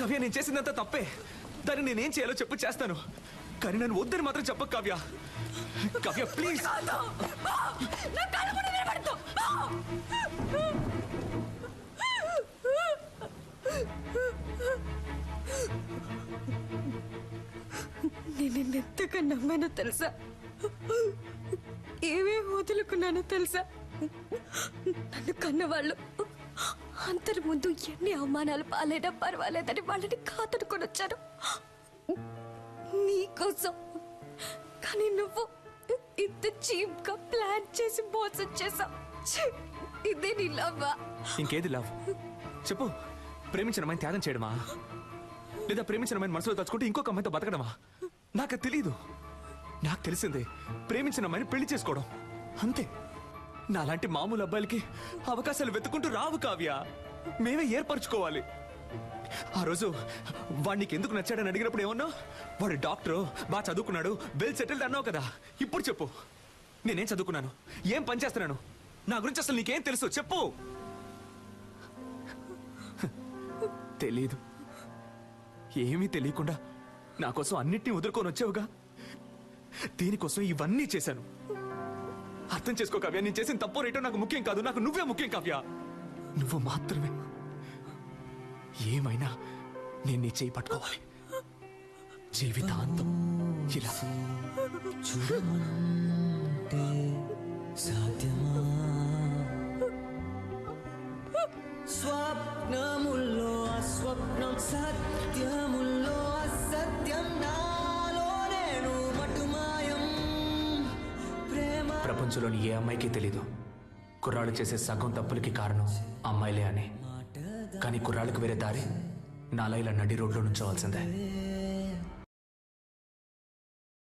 కావ్య నేను చేసిందంతా తప్పే. దాన్ని నేనేం చేయాలో చెప్పు, చేస్తాను. కానీ నన్ను వద్దని మాత్రం చెప్పకు కావ్య. కావ్య ప్లీజ్. నేను ఎంతగా నమ్మానో తెలుసా, ఏవే వదులుకున్నానో తెలుసా. నన్ను కన్నవాళ్ళు అందరి ముందు ఎన్ని అవమానాలు పాలైనా పర్వాలేదని వాళ్ళని కాదనుకొని వచ్చాను నీకోసం. కానీ నువ్వు ఇంత చీప్ గా ప్లాన్ చేసి మోసం చేసావు. ఇదే నీ లవ్వా? ఇంకేది లవ్ చెప్పు. ప్రేమించిన అమ్మాయిని త్యాగం చేయడమా, లేదా ప్రేమించిన అమ్మాయిని మనసులో దాచుకుంటే ఇంకొక అమ్మాయితో బతకడమా? నాకు తెలీదు. నాకు తెలిసిందే ప్రేమించిన అమ్మాయిని పెళ్లి చేసుకోవడం, అంతే. నాలాంటి మామూలు అబ్బాయిలకి అవకాశాలు వెతుకుంటూ రావు కావ్య. మేమే ఏర్పరచుకోవాలి. ఆ రోజు వాడికి ఎందుకు నచ్చాడని అడిగినప్పుడు ఏమన్నా, వాడు డాక్టరు, బాగా చదువుకున్నాడు, వెల్ సెటిల్డ్ అన్నావు కదా. ఇప్పుడు చెప్పు, నేనేం చదువుకున్నాను, ఏం పని చేస్తున్నాను, నా గురించి అసలు నీకేం తెలుసు చెప్పు. తెలీదు. ఏమీ తెలియకుండా నా కోసం అన్నిటినీ వదులుకొని వచ్చావుగా. దీనికోసం ఇవన్నీ చేశాను. అర్థం చేసుకో కావ్య, నేను చేసిన తప్పో రేటో నాకు ముఖ్యం కాదు. నాకు నువ్వే ముఖ్యం కావ్య. నువ్వు మాత్రమే. ఏమైనా నేను నీ చేయి పట్టుకోవాలి జీవితాంతం. ఇలా చూడమంటే సాధ్యమా? స్వప్నముల్లో అస్వప్నం, సత్యముల్లో అసత్యం, నాలో నేను మటుమాయం. ప్రేమ ప్రపంచంలోని ఏ అమ్మాయికి తెలీదు కుర్రాళ్ళు చేసే సగం తప్పులకి కారణం అమ్మాయిలే అని. కానీ కుర్రాళ్ళకి వేరే దారి నాలా ఇలా నడి రోడ్లో నుంచోవాల్సిందే.